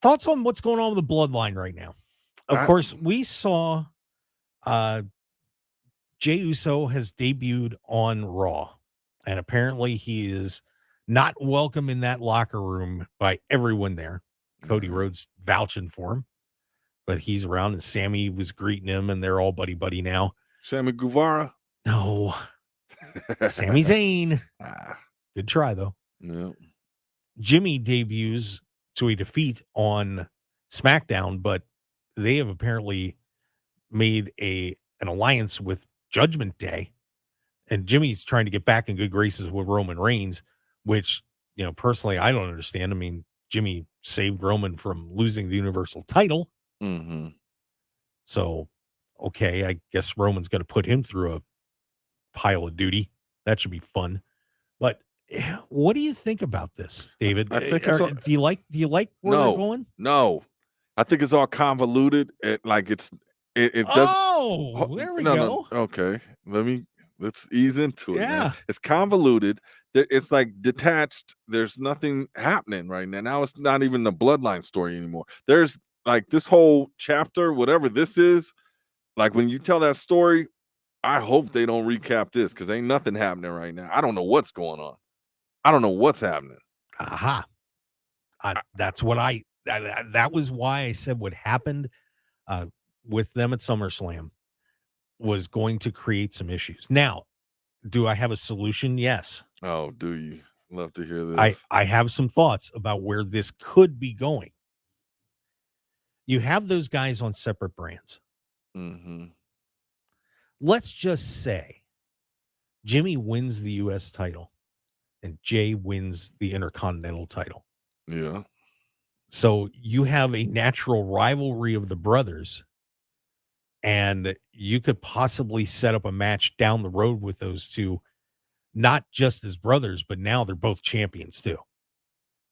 Thoughts on what's going on with the Bloodline right now? Of I, course, we saw uh, Jey Uso has debuted on Raw, and apparently he is not welcome in that locker room by everyone there. Cody Rhodes vouching for him, but he's around, and Sammy was greeting him, and they're all buddy now. Sammy Guevara? No, Sami Zayn. Good try, though. Yeah. Jimmy debuts to a defeat on SmackDown, but they have apparently made an alliance with Judgment Day, and Jimmy's trying to get back in good graces with Roman Reigns, which, personally, I don't understand. I mean, Jimmy saved Roman from losing the Universal title. Mm-hmm. So, okay, I guess Roman's going to put him through a pile of duty. That should be fun. But what do you think about this, David? I think it's do you like where they're going? No. I think it's all convoluted. It does. Oh, there we go. No. Okay. Let's ease into it, man. Yeah. It's convoluted. It's like detached. There's nothing happening right now. Now it's not even the Bloodline story anymore. There's like this whole chapter, whatever this is, like when you tell that story, I hope they don't recap this because ain't nothing happening right now. I don't know what's going on. I don't know what's happening. Aha. That's what that was why I said what happened with them at SummerSlam was going to create some issues. Now, do I have a solution? Yes. Oh, do you? Love to hear this. I have some thoughts about where this could be going. You have those guys on separate brands. Mm-hmm. Let's just say Jimmy wins the U.S. title and Jay wins the Intercontinental title. Yeah. So you have a natural rivalry of the brothers, and you could possibly set up a match down the road with those two, not just as brothers, but now they're both champions too,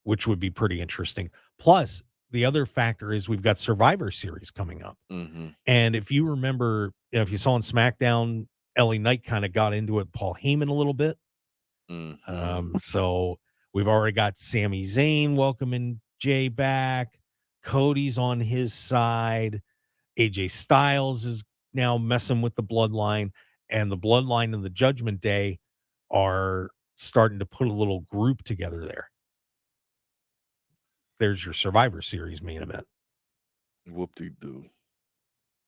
which would be pretty interesting. Plus, the other factor is we've got Survivor Series coming up. Mm-hmm. And if you remember, if you saw on SmackDown, LA Knight kind of got into it with Paul Heyman a little bit. Mm-hmm. So we've already got Sami Zayn welcoming Jay back. Cody's on his side. AJ Styles is now messing with the Bloodline, and the Bloodline and the Judgment Day are starting to put a little group together there. There's your Survivor Series main event. Whoop-de-doo.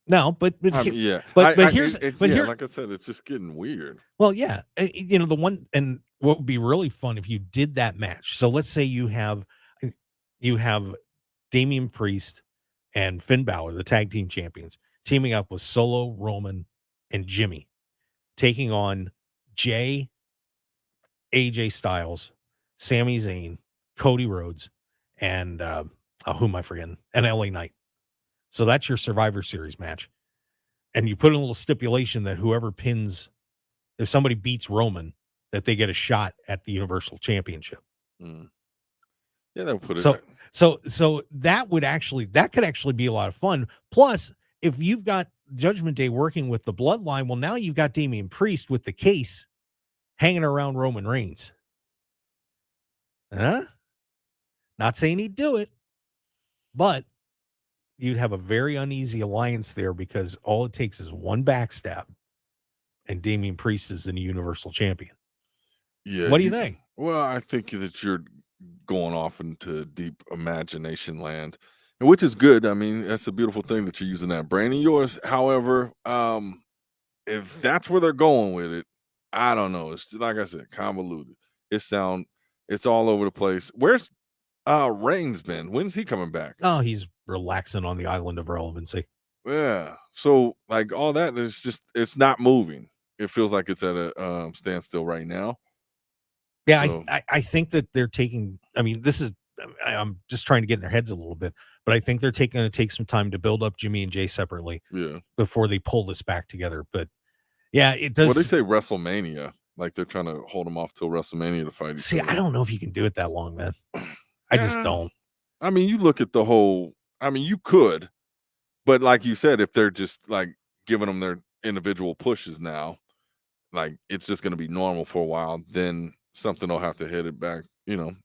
No, but here's like I said, it's just getting weird. Well, yeah, the one, and what would be really fun if you did that match. So let's say you have Damian Priest and Finn Balor, the tag team champions, teaming up with Solo, Roman, and Jimmy, taking on Jay, AJ Styles, Sami Zayn, Cody Rhodes, and who am I forgetting? And LA Knight. So that's your Survivor Series match. And you put in a little stipulation that whoever pins, if somebody beats Roman, that they get a shot at the Universal Championship. Mm. Yeah, they'll put it. So that could actually be a lot of fun. Plus, if you've got Judgment Day working with the Bloodline, well, now you've got Damian Priest with the case hanging around Roman Reigns. Huh? Not saying he'd do it, but you'd have a very uneasy alliance there because all it takes is one backstab and Damian Priest is the Universal Champion. Yeah. What do you think? Well, I think that you're going off into deep imagination land, which is good. I mean, that's a beautiful thing that you're using that brain of yours. However, if that's where they're going with it, I don't know. It's like I said, convoluted. It's all over the place. Where's Reigns been? When's he coming back? Oh, he's relaxing on the island of relevancy. Yeah. So like all that, it's not moving. It feels like it's at a standstill right now. Yeah, so. I think that they're taking. I mean, I'm just trying to get in their heads a little bit, but I think they're going to take some time to build up Jimmy and Jay separately. Yeah. Before they pull this back together. But yeah, it does. Well, they say WrestleMania, like they're trying to hold them off till WrestleMania to fight. See, I don't know if you can do it that long, man. I just don't. I mean, you look at the whole. I mean, you could, but like you said, if they're just like giving them their individual pushes now, like it's just going to be normal for a while, then something will have to hit it back.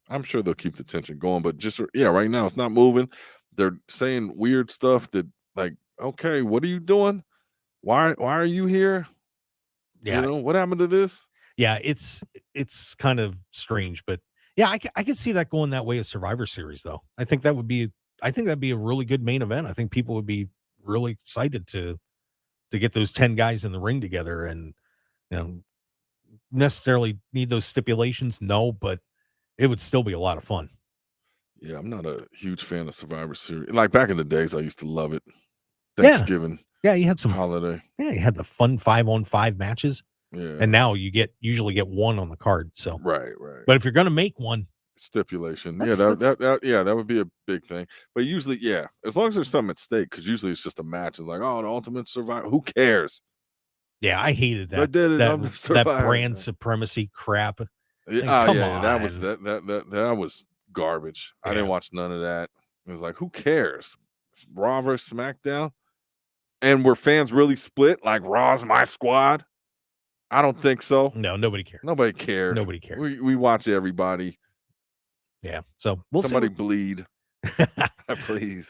I'm sure they'll keep the tension going, but right now it's not moving. they're saying weird stuff that, like, okay, what are you doing? Why are you here? You Yeah. know, what happened to this? Yeah, it's kind of strange, but yeah, I could see that going that way as Survivor Series, though. I think that'd be a really good main event. I think people would be really excited to get those 10 guys in the ring together and, you know, necessarily need those stipulations, no, but it would still be a lot of fun. Yeah, I'm not a huge fan of Survivor Series. Like back in the days, I used to love it. Yeah. Thanksgiving Yeah, you had holiday. you had the fun 5-on-5 matches, Yeah. and now usually get one on the card, so Right, right. but if you're gonna make one, Stipulation. Yeah, that's that that's that that yeah, that would be a big thing. But usually, yeah, as long as there's something at stake, because usually it's just a match. It's like, oh, the ultimate survivor. Who cares? yeah, I hated I that did it. that I'm the that brand survivor. supremacy crap. Yeah, And oh come yeah, that was on. that was garbage. I didn't Yeah. watch none of that. It was like, who cares? It's Raw versus SmackDown, and were fans really split? Like Raw's my squad? I don't think so. No, nobody cared. Nobody cared. Nobody cared. We watch everybody. Yeah, so we'll see Somebody what bleed, please.